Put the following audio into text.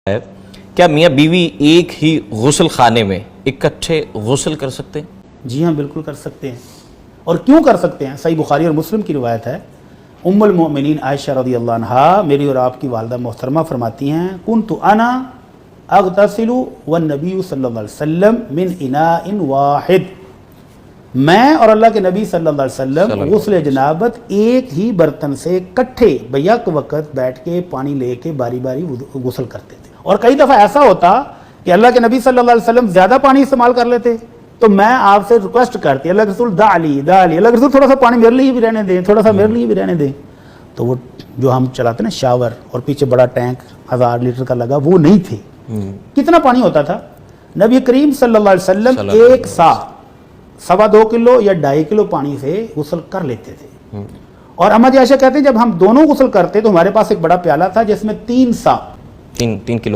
ہے کیا میاں بیوی ایک ہی غسل خانے میں اکٹھے غسل کر سکتے ہیں؟ جی ہاں، بالکل کر سکتے ہیں. اور کیوں کر سکتے ہیں؟ صحیح بخاری اور مسلم کی روایت ہے. ام المؤمنین عائشہ رضی اللہ عنہا، میری اور آپ کی والدہ محترمہ فرماتی ہیں، کنت انا اغتسل والنبی صلی اللہ علیہ وسلم من اناء واحد، میں اور اللہ کے نبی صلی اللہ علیہ وسلم غسل جنابت ایک ہی برتن سے کٹھے بیک وقت بیٹھ کے پانی لے کے باری باری غسل کرتے تھے. اور کئی دفعہ ایسا ہوتا کہ اللہ کے نبی صلی اللہ علیہ وسلم زیادہ پانی استعمال کر لیتے، تو میں آپ سے ریکویسٹ کرتی، اللہ کے رسول دا علی اللہ کے رسول تھوڑا سا پانی میرے لیے بھی رہنے دیں، تھوڑا سا میرے لیے بھی رہنے دیں. تو وہ جو ہم چلاتے نا شاور اور پیچھے بڑا ٹینک 1000 لیٹر کا لگا، وہ نہیں تھے. کتنا پانی ہوتا تھا؟ نبی کریم صلی اللہ علیہ وسلم ایک سا 2.25 کلو یا 2.5 کلو پانی سے غسل کر لیتے تھے. اور اما جی عائشہ کہتے ہیں جب ہم دونوں غسل کرتے تو ہمارے پاس ایک بڑا پیالہ تھا جس میں 3 سا 3 کلو